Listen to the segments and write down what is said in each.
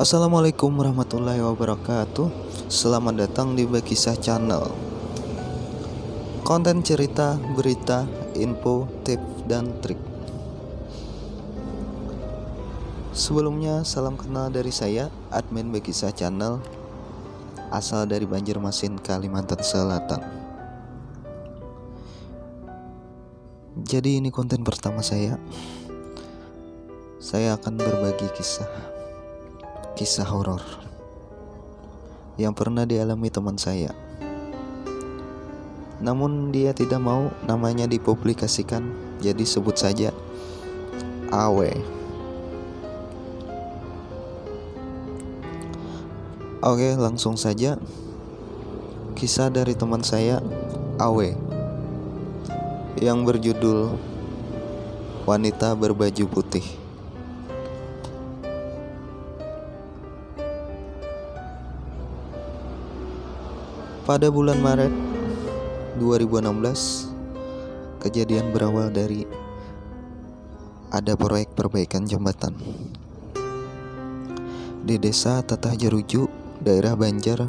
Assalamualaikum warahmatullahi wabarakatuh. Selamat datang di Bekisah Channel. Konten cerita, berita, info, tips, dan trik. Sebelumnya salam kenal dari saya, admin Bekisah Channel, asal dari Banjarmasin, Kalimantan Selatan. Jadi ini konten pertama saya. Saya akan berbagi kisah horor yang pernah dialami teman saya. Namun dia tidak mau namanya dipublikasikan, jadi sebut saja Awe. Oke, langsung saja. Kisah dari teman saya, Awe, yang berjudul Wanita Berbaju Putih. Pada bulan Maret 2016, kejadian berawal dari ada proyek perbaikan jembatan di desa Tatah Jeruju, daerah Banjar,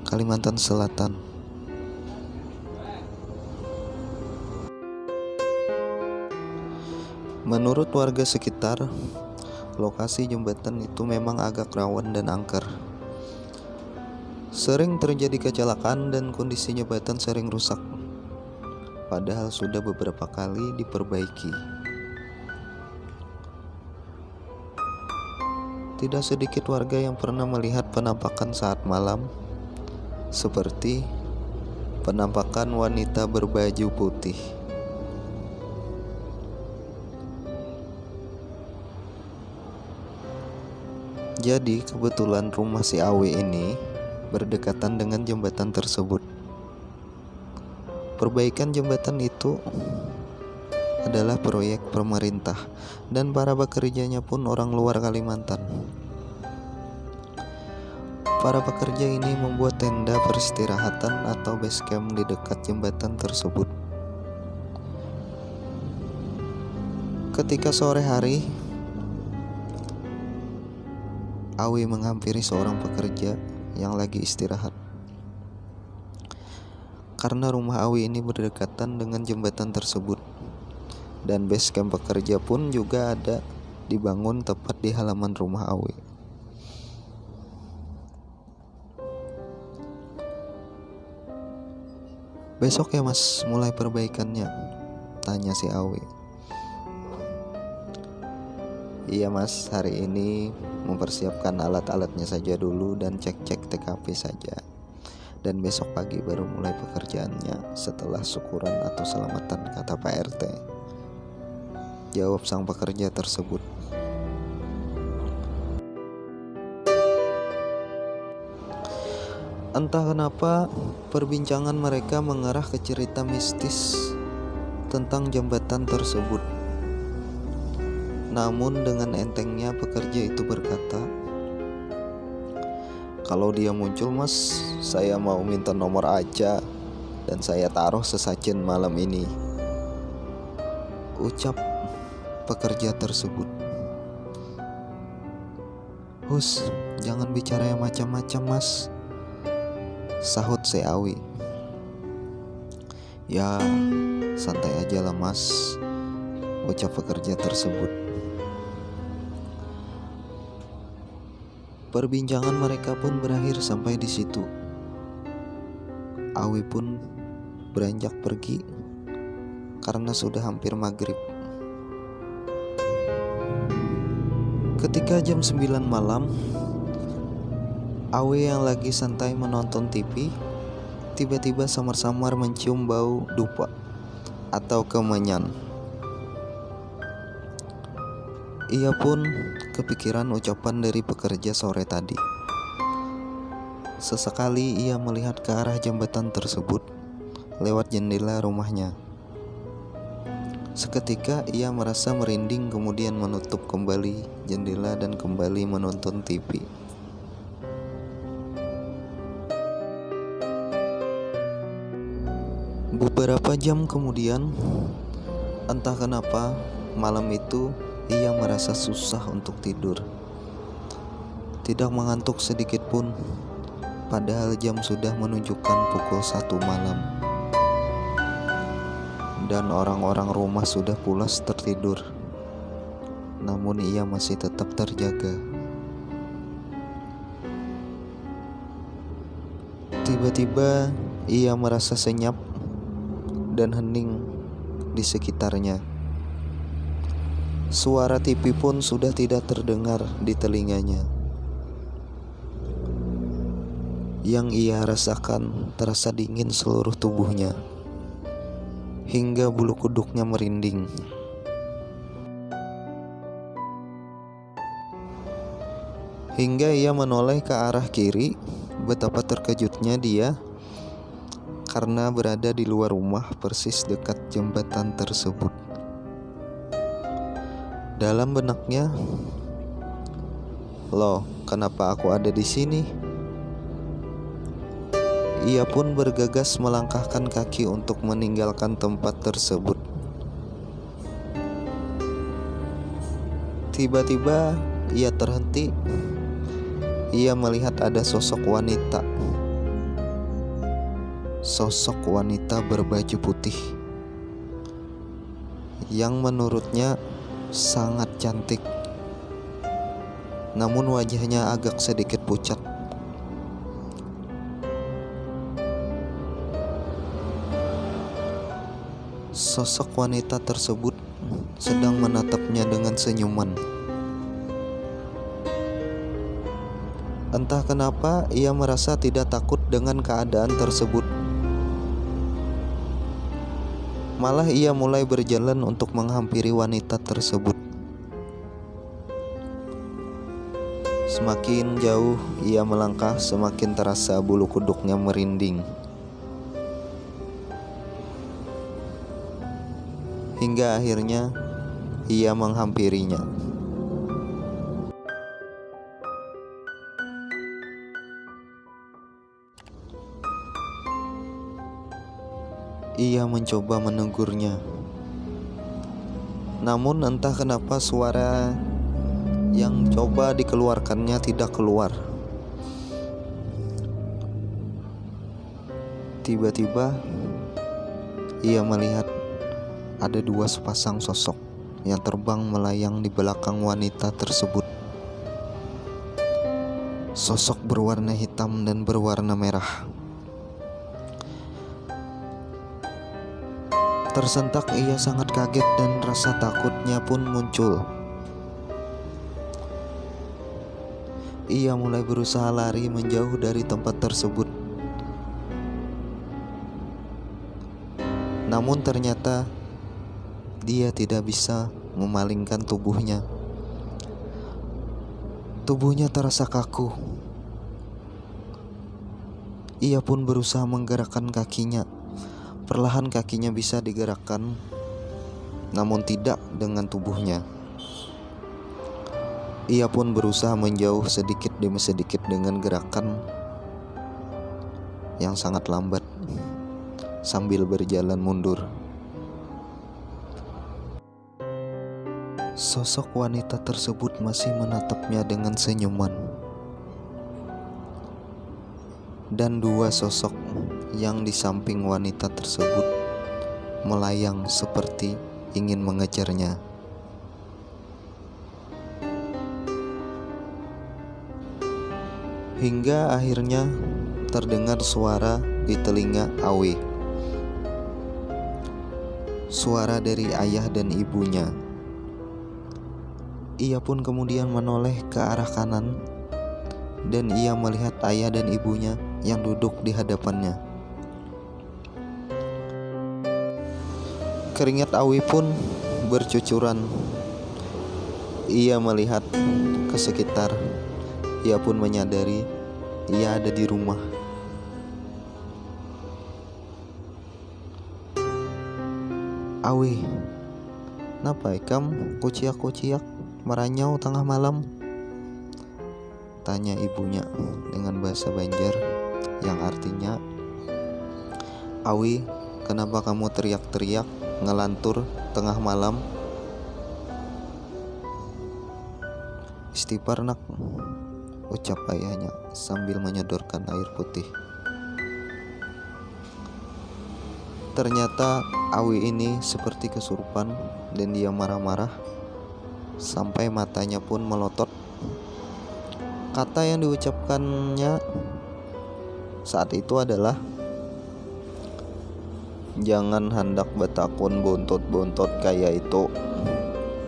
Kalimantan Selatan. Menurut warga sekitar, lokasi jembatan itu memang agak rawan dan angker. Sering terjadi kecelakaan dan kondisi jembatan sering rusak, padahal sudah beberapa kali diperbaiki. Tidak sedikit warga yang pernah melihat penampakan saat malam, seperti penampakan wanita berbaju putih. Jadi kebetulan rumah si Awe ini berdekatan dengan jembatan tersebut. Perbaikan jembatan itu adalah proyek pemerintah dan para pekerjanya pun orang luar Kalimantan. Para pekerja ini membuat tenda peristirahatan atau base camp di dekat jembatan tersebut. Ketika sore hari, Awi menghampiri seorang pekerja yang lagi istirahat. Karena rumah Awi ini berdekatan dengan jembatan tersebut, dan base camp pekerja pun juga ada dibangun tepat di halaman rumah Awi. "Besok ya mas mulai perbaikannya?" tanya si Awi. "Iya mas, hari ini mempersiapkan alat-alatnya saja dulu dan cek-cek TKP saja. Dan besok pagi baru mulai pekerjaannya setelah syukuran atau selamatan," kata Pak RT. Jawab sang pekerja tersebut. Entah kenapa perbincangan mereka mengarah ke cerita mistis tentang jembatan tersebut. Namun dengan entengnya pekerja itu berkata, "Kalau dia muncul mas, saya mau minta nomor aja dan saya taruh sesajen malam ini," ucap pekerja tersebut. "Hus, jangan bicara yang macam-macam mas," sahut si Awi. "Ya, santai aja lah mas," ucap pekerja tersebut. Perbincangan mereka pun berakhir sampai di situ. Awi pun beranjak pergi karena sudah hampir maghrib. Ketika jam 9 malam, Awi yang lagi santai menonton TV tiba-tiba samar-samar mencium bau dupa atau kemenyan. Ia pun kepikiran ucapan dari pekerja sore tadi. Sesekali ia melihat ke arah jembatan tersebut lewat jendela rumahnya. Seketika ia merasa merinding, kemudian menutup kembali jendela dan kembali menonton TV. Beberapa jam kemudian, entah kenapa malam itu ia merasa susah untuk tidur. tidak mengantuk sedikit pun, padahal jam sudah menunjukkan pukul 1 malam. Dan orang-orang rumah sudah pulas tertidur. Namun ia masih tetap terjaga. Tiba-tiba ia merasa senyap dan hening di sekitarnya. Suara TV pun sudah tidak terdengar di telinganya. Yang ia rasakan terasa dingin seluruh tubuhnya, hingga bulu kuduknya merinding. Hingga ia menoleh ke arah kiri. Betapa terkejutnya dia karena berada di luar rumah, persis dekat jembatan tersebut. Dalam benaknya, "Loh, kenapa aku ada di sini?" Ia pun bergegas melangkahkan kaki untuk meninggalkan tempat tersebut. Tiba-tiba ia terhenti. Ia melihat ada sosok wanita. Sosok wanita berbaju putih yang menurutnya sangat cantik. Namun wajahnya agak sedikit pucat. Sosok wanita tersebut sedang menatapnya dengan senyuman. Entah kenapa ia merasa tidak takut dengan keadaan tersebut. Malah ia mulai berjalan untuk menghampiri wanita tersebut. Semakin jauh ia melangkah, semakin terasa bulu kuduknya merinding. Hingga akhirnya ia menghampirinya. Ia mencoba menegurnya. Namun entah kenapa suara yang coba dikeluarkannya tidak keluar. Tiba-tiba ia melihat ada 2 sepasang sosok yang terbang melayang di belakang wanita tersebut. Sosok berwarna hitam dan berwarna merah. Tersentak ia sangat kaget dan rasa takutnya pun muncul. Ia mulai berusaha lari menjauh dari tempat tersebut. Namun ternyata dia tidak bisa memalingkan tubuhnya. Tubuhnya terasa kaku. Ia pun berusaha menggerakkan kakinya. Perlahan kakinya bisa digerakkan, namun tidak dengan tubuhnya. Ia pun berusaha menjauh sedikit demi sedikit dengan gerakan yang sangat lambat sambil berjalan mundur. Sosok wanita tersebut masih menatapnya dengan senyuman. Dan 2 sosok yang di samping wanita tersebut melayang seperti ingin mengejarnya. Hingga akhirnya terdengar suara di telinga Awe. Suara dari ayah dan ibunya. Ia pun kemudian menoleh ke arah kanan dan ia melihat ayah dan ibunya yang duduk di hadapannya. Keringat Awi pun bercucuran. Ia melihat ke sekitar. Ia pun menyadari ia ada di rumah. "Awi, napa ikam kuciak-kuciak meranyau tengah malam?" tanya ibunya dengan bahasa Banjar yang artinya, "Awi, kenapa kamu teriak-teriak ngelantur tengah malam?" Istighfar nak, ucap ayahnya sambil menyodorkan air putih. Ternyata Awi ini seperti kesurupan dan dia marah-marah sampai matanya pun melotot. Kata yang diucapkannya saat itu adalah, "Jangan hendak betakun bontot-bontot kayak itu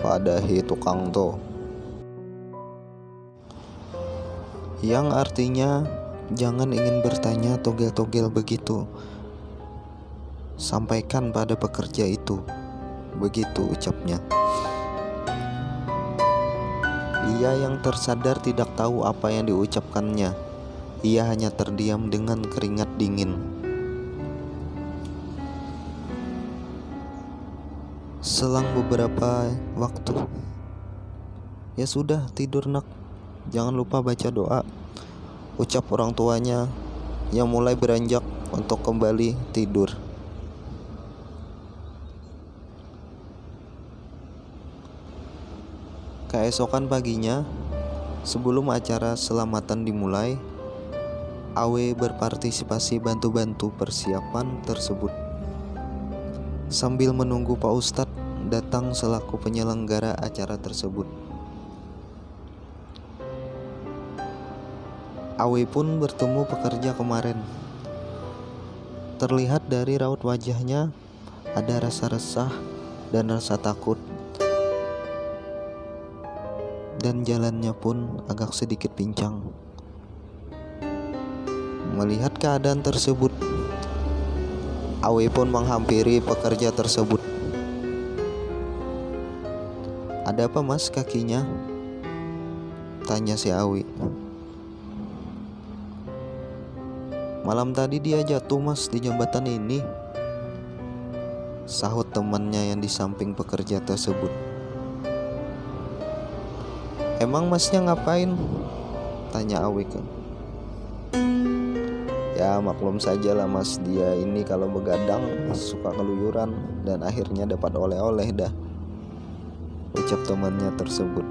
pada hi tukang to." Yang artinya jangan ingin bertanya togel-togel begitu. Sampaikan pada pekerja itu. Begitu ucapnya. Ia yang tersadar tidak tahu apa yang diucapkannya. Ia hanya terdiam dengan keringat dingin. Selang beberapa waktu, "Ya sudah, tidur nak. Jangan lupa baca doa," ucap orang tuanya yang mulai beranjak untuk kembali tidur. Keesokan paginya, sebelum acara selamatan dimulai, Awe berpartisipasi bantu-bantu persiapan tersebut. Sambil menunggu Pak Ustadz datang selaku penyelenggara acara tersebut, Awe pun bertemu pekerja kemarin. Terlihat dari raut wajahnya ada rasa resah dan rasa takut. Dan jalannya pun agak sedikit pincang. Melihat keadaan tersebut, Awi pun menghampiri pekerja tersebut. "Ada apa mas kakinya?" tanya si Awi. "Malam tadi dia jatuh mas di jembatan ini," sahut temannya yang di samping pekerja tersebut. "Emang masnya ngapain?" tanya Awik. "Ya maklum saja lah mas, dia ini kalau begadang suka keluyuran dan akhirnya dapat oleh-oleh dah," ucap temannya tersebut.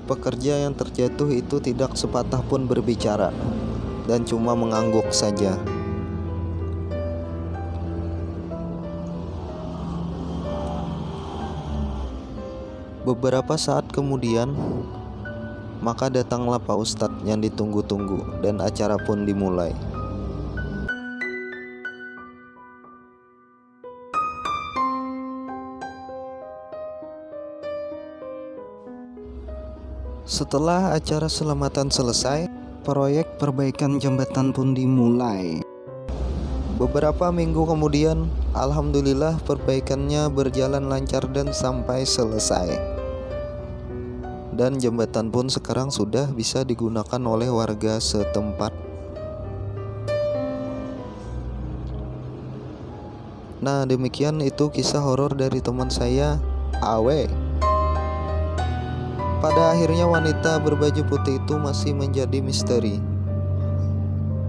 Pekerja yang terjatuh itu tidak sepatah pun berbicara dan cuma mengangguk saja. Beberapa saat kemudian, maka datanglah Pak Ustadz yang ditunggu-tunggu dan acara pun dimulai. Setelah acara selamatan selesai, proyek perbaikan jembatan pun dimulai. Beberapa minggu kemudian, alhamdulillah perbaikannya berjalan lancar dan sampai selesai. Dan jembatan pun sekarang sudah bisa digunakan oleh warga setempat. Nah, demikian itu kisah horor dari teman saya, Awe. Pada akhirnya wanita berbaju putih itu masih menjadi misteri.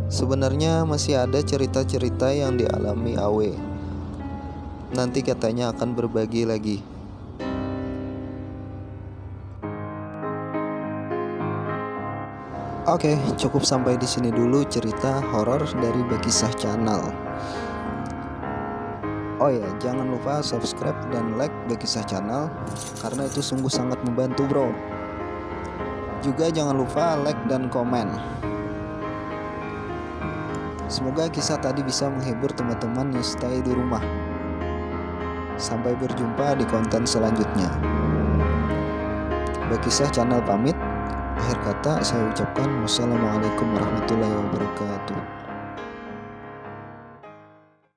Sebenarnya masih ada cerita-cerita yang dialami Awe. Nanti katanya akan berbagi lagi. Oke, cukup sampai di sini dulu cerita horor dari Bekisah Channel. Oh ya, jangan lupa subscribe dan like Bekisah Channel karena itu sungguh sangat membantu, bro. Juga jangan lupa like dan komen. Semoga kisah tadi bisa menghibur teman-teman yang stay di rumah. Sampai berjumpa di konten selanjutnya. Bekisah Channel pamit. Akhir kata saya ucapkan wassalamualaikum warahmatullahi wabarakatuh.